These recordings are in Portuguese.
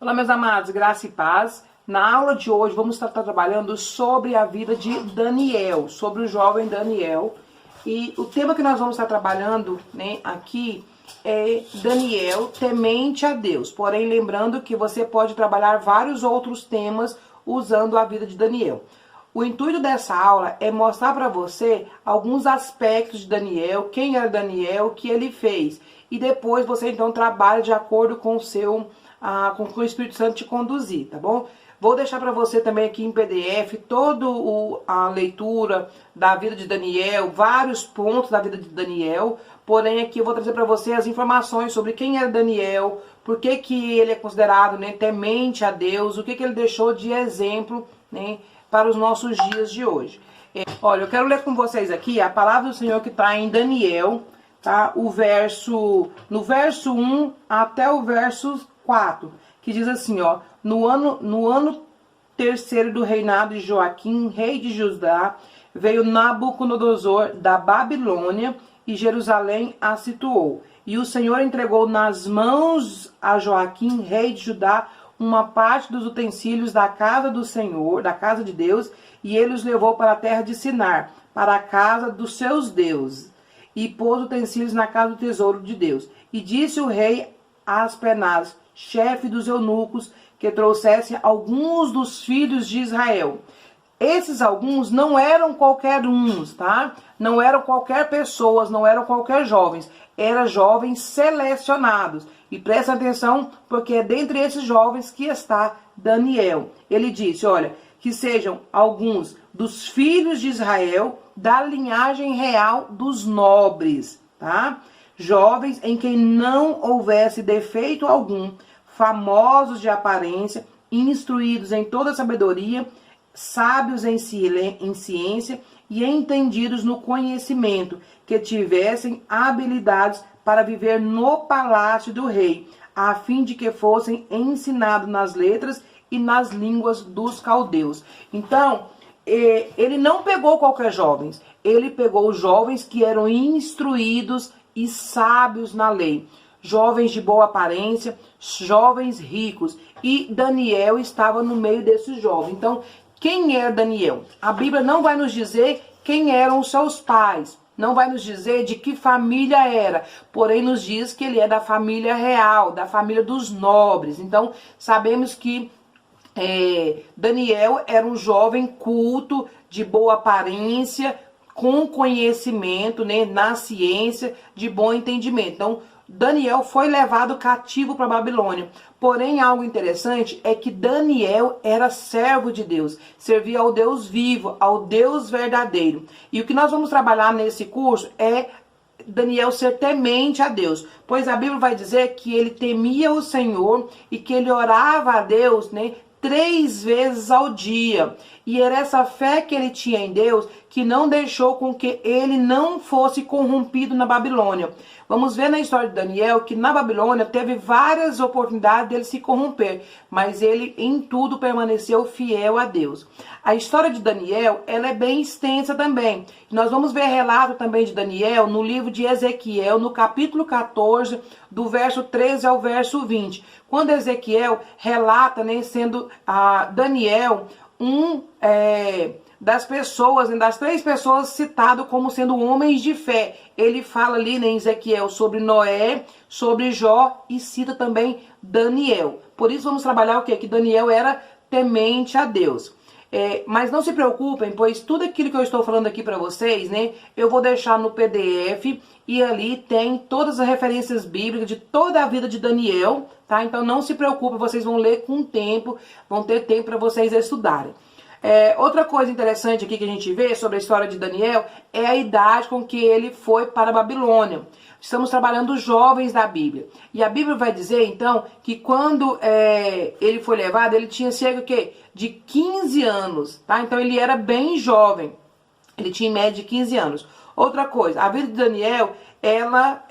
Olá, meus amados, graça e paz. Na aula de hoje vamos estar trabalhando sobre a vida de Daniel, sobre o jovem Daniel. E o tema que nós vamos estar trabalhando, aqui é Daniel, temente a Deus. Porém, lembrando que você pode trabalhar vários outros temas usando a vida de Daniel. O intuito dessa aula é mostrar para você alguns aspectos de Daniel, quem era Daniel, o que ele fez. E depois você então trabalha de acordo com com o Espírito Santo te conduzir, tá bom? Vou deixar para você também aqui em PDF toda a leitura da vida de Daniel, vários pontos da vida de Daniel. Porém, aqui eu vou trazer para você as informações sobre quem era Daniel, por que ele é considerado temente a Deus, o que ele deixou de exemplo para os nossos dias de hoje. Olha, eu quero ler com vocês aqui a palavra do Senhor que está em Daniel, tá? No verso 1 até o verso 4, que diz assim, ó: no ano terceiro do reinado de Joaquim, rei de Judá, veio Nabucodonosor da Babilônia e Jerusalém a situou. E o Senhor entregou nas mãos a Joaquim, rei de Judá, uma parte dos utensílios da casa do Senhor, da casa de Deus, e ele os levou para a terra de Sinar, para a casa dos seus deuses, e pôs utensílios na casa do tesouro de Deus. E disse o rei a Aspenaz, chefe dos eunucos, que trouxesse alguns dos filhos de Israel. Esses alguns não eram qualquer uns, tá? Não eram qualquer pessoas, não eram qualquer jovens. Eram jovens selecionados. E presta atenção, porque é dentre esses jovens que está Daniel. Ele disse, olha, que sejam alguns dos filhos de Israel, da linhagem real dos nobres, tá? Jovens em quem não houvesse defeito algum, famosos de aparência, instruídos em toda sabedoria, sábios em ciência e entendidos no conhecimento, que tivessem habilidades para viver no palácio do rei, a fim de que fossem ensinados nas letras e nas línguas dos caldeus. Então, ele não pegou qualquer jovens, ele pegou jovens que eram instruídos e sábios na lei, jovens de boa aparência, jovens ricos, e Daniel estava no meio desses jovens. Então, quem era Daniel? A Bíblia não vai nos dizer quem eram os seus pais, não vai nos dizer de que família era, porém nos diz que ele é da família real, da família dos nobres. Então, sabemos que Daniel era um jovem culto, de boa aparência, com conhecimento, na ciência, de bom entendimento. Então, Daniel foi levado cativo para a Babilônia. Porém, algo interessante é que Daniel era servo de Deus, servia ao Deus vivo, ao Deus verdadeiro. E o que nós vamos trabalhar nesse curso é Daniel ser temente a Deus, pois a Bíblia vai dizer que ele temia o Senhor e que ele orava a Deus, 3 vezes ao dia. E era essa fé que ele tinha em Deus que não deixou com que ele não fosse corrompido na Babilônia. Vamos ver na história de Daniel que na Babilônia teve várias oportunidades dele se corromper, mas ele em tudo permaneceu fiel a Deus. A história de Daniel, ela é bem extensa também. Nós vamos ver relato também de Daniel no livro de Ezequiel, no capítulo 14, do verso 13 ao verso 20. Quando Ezequiel relata, sendo Daniel das pessoas, das 3 pessoas citado como sendo homens de fé. Ele fala ali em Ezequiel sobre Noé, sobre Jó e cita também Daniel. Por isso vamos trabalhar o quê? Que Daniel era temente a Deus. Mas não se preocupem, pois tudo aquilo que eu estou falando aqui para vocês, eu vou deixar no PDF e ali tem todas as referências bíblicas de toda a vida de Daniel, tá? Então não se preocupem, vocês vão ler com tempo, vão ter tempo para vocês estudarem. Outra coisa interessante aqui que a gente vê sobre a história de Daniel é a idade com que ele foi para a Babilônia. Estamos trabalhando os jovens da Bíblia. E a Bíblia vai dizer, então, que quando ele foi levado, ele tinha cerca de 15 anos, tá? Então ele era bem jovem. Ele tinha em média de 15 anos. Outra coisa, a vida de Daniel, ela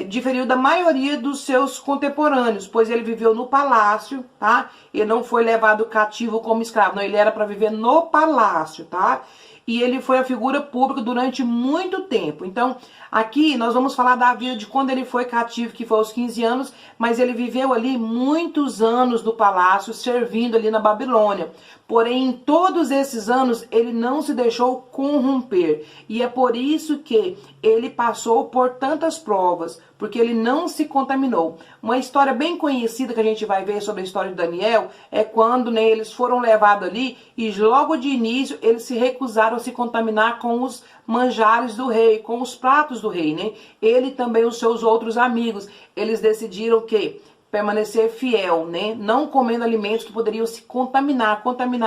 diferiu da maioria dos seus contemporâneos, pois ele viveu no palácio, tá? Ele não foi levado cativo como escravo, não, ele era para viver no palácio, tá? e ele foi a figura pública durante muito tempo. Então, aqui nós vamos falar da vida de quando ele foi cativo, que foi aos 15 anos, mas ele viveu ali muitos anos no palácio, servindo ali na Babilônia. Porém, em todos esses anos, ele não se deixou corromper. E é por isso que ele passou por tantas provas, porque ele não se contaminou. Uma história bem conhecida que a gente vai ver sobre a história de Daniel é quando, né, eles foram levados ali e logo de início eles se recusaram a se contaminar com os manjares do rei, com os pratos do rei, né? Ele e também os seus outros amigos. Eles decidiram que permanecer fiel, né? Não comendo alimentos que poderiam se contaminar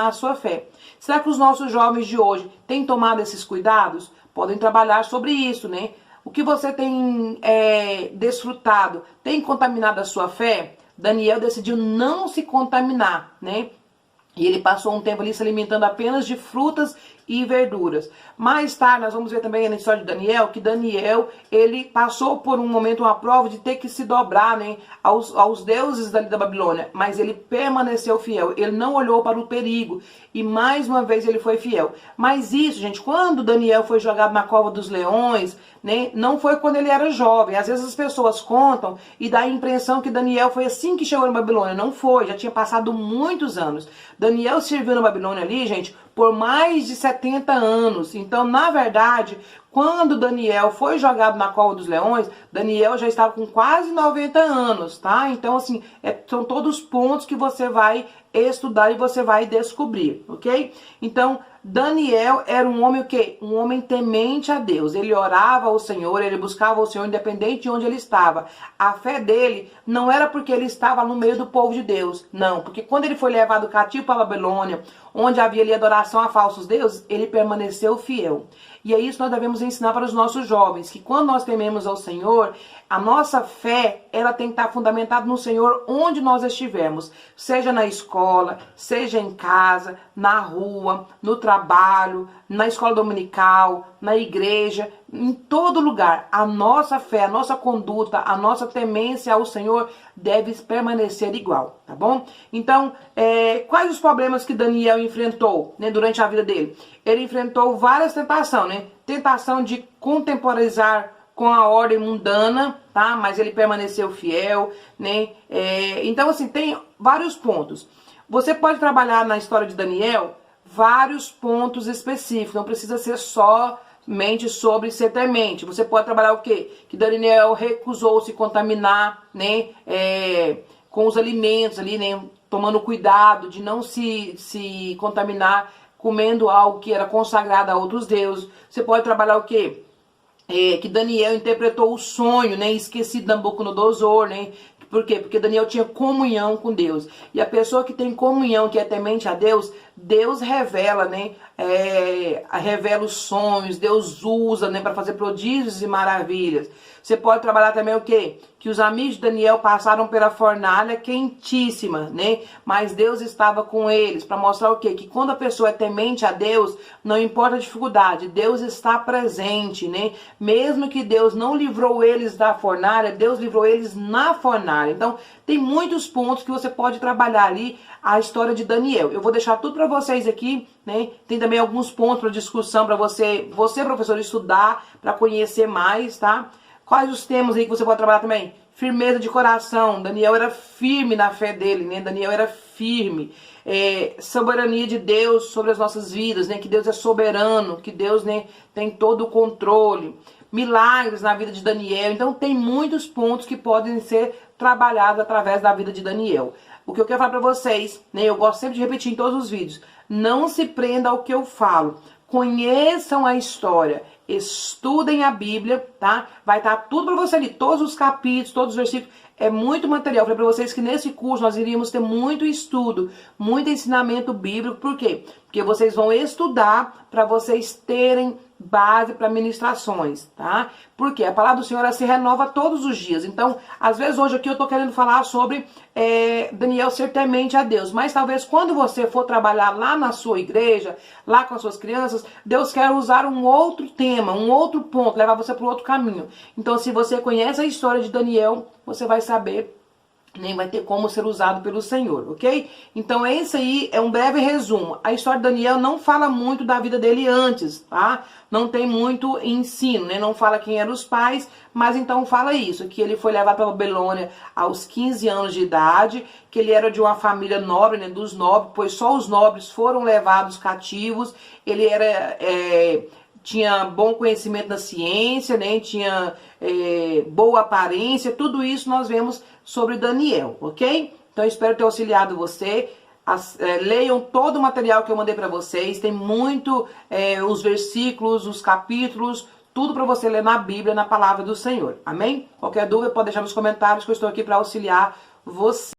a sua fé. Será que os nossos jovens de hoje têm tomado esses cuidados? Podem trabalhar sobre isso, né? O que você tem desfrutado tem contaminado a sua fé? Daniel decidiu não se contaminar, né? E ele passou um tempo ali se alimentando apenas de frutas e verduras. Mais tarde, nós vamos ver também na história de Daniel, que Daniel, ele passou por um momento, uma prova de ter que se dobrar, né, aos deuses da Babilônia. Mas ele permaneceu fiel, ele não olhou para o perigo. E mais uma vez ele foi fiel. Mas isso, gente, quando Daniel foi jogado na cova dos leões, né, não foi quando ele era jovem. Às vezes as pessoas contam e dá a impressão que Daniel foi assim que chegou na Babilônia. Não foi, já tinha passado muitos anos. Daniel serviu na Babilônia ali, gente, por mais de 70 anos. Então, na verdade, quando Daniel foi jogado na cova dos leões, Daniel já estava com quase 90 anos, tá? Então, assim, são todos pontos que você vai estudar e você vai descobrir, ok? Então, Daniel era um homem o quê? Um homem temente a Deus. Ele orava ao Senhor, ele buscava o Senhor independente de onde ele estava. A fé dele não era porque ele estava no meio do povo de Deus, não. Porque quando ele foi levado cativo para a Babilônia, onde havia ali adoração a falsos deuses, ele permaneceu fiel. E é isso que nós devemos ensinar para os nossos jovens, que quando nós tememos ao Senhor, a nossa fé, ela tem que estar fundamentada no Senhor onde nós estivermos. Seja na escola, seja em casa, na rua, no trabalho, na escola dominical, na igreja, em todo lugar. A nossa fé, a nossa conduta, a nossa temência ao Senhor deve permanecer igual, tá bom? Então, quais os problemas que Daniel enfrentou, né, durante a vida dele? Ele enfrentou várias tentações, né? Tentação de contemporizar com a ordem mundana, tá? Mas ele permaneceu fiel, né? Então, assim, tem vários pontos. Você pode trabalhar na história de Daniel vários pontos específicos, não precisa ser somente sobre ser temente. Você pode trabalhar o quê? Que Daniel recusou se contaminar, né? Com os alimentos ali, né? Tomando cuidado de não se contaminar comendo algo que era consagrado a outros deuses. Você pode trabalhar o quê? Que Daniel interpretou o sonho, né, esquecido de Nabucodonosor, né? Por quê? Porque Daniel tinha comunhão com Deus. E a pessoa que tem comunhão, que é temente a Deus, Deus revela, né? Revela os sonhos, Deus usa, né, para fazer prodígios e maravilhas. Você pode trabalhar também o quê? Que os amigos de Daniel passaram pela fornalha quentíssima, né? Mas Deus estava com eles para mostrar o quê? Que quando a pessoa é temente a Deus, não importa a dificuldade, Deus está presente, né? Mesmo que Deus não livrou eles da fornalha, Deus livrou eles na fornalha. Então, tem muitos pontos que você pode trabalhar ali a história de Daniel. Eu vou deixar tudo para vocês aqui, né? Tem também alguns pontos para discussão para você, professor, estudar, para conhecer mais, tá? Quais os temas aí que você pode trabalhar também? Firmeza de coração. Daniel era firme na fé dele, né? Daniel era firme. Soberania de Deus sobre as nossas vidas, né? Que Deus é soberano, que Deus, né, tem todo o controle. Milagres na vida de Daniel. Então tem muitos pontos que podem ser trabalhados através da vida de Daniel. O que eu quero falar para vocês, né? Eu gosto sempre de repetir em todos os vídeos. Não se prenda ao que eu falo. Conheçam a história. Estudem a Bíblia, tá? Vai estar tudo para você ali, todos os capítulos, todos os versículos. É muito material. Eu falei para vocês que nesse curso nós iríamos ter muito estudo, muito ensinamento bíblico. Por quê? Porque vocês vão estudar para vocês terem base para ministrações, tá? Porque a palavra do Senhor ela se renova todos os dias. Então, às vezes hoje aqui eu tô querendo falar sobre Daniel ser temente a Deus, mas talvez quando você for trabalhar lá na sua igreja, lá com as suas crianças, Deus quer usar um outro tema, um outro ponto, levar você para outro caminho. Então, se você conhece a história de Daniel, você vai saber nem vai ter como ser usado pelo Senhor, ok? Então esse aí é um breve resumo. A história de Daniel não fala muito da vida dele antes, tá? Não tem muito ensino, né? Não fala quem eram os pais, mas então fala isso, que ele foi levado para Babilônia aos 15 anos de idade, que ele era de uma família nobre, né? Dos nobres, pois só os nobres foram levados cativos. Ele era... tinha bom conhecimento na ciência, né? Tinha boa aparência, tudo isso nós vemos sobre Daniel, ok? Então espero ter auxiliado você. Leiam todo o material que eu mandei para vocês, tem muito os versículos, os capítulos, tudo para você ler na Bíblia, na palavra do Senhor, amém? Qualquer dúvida pode deixar nos comentários que eu estou aqui para auxiliar você.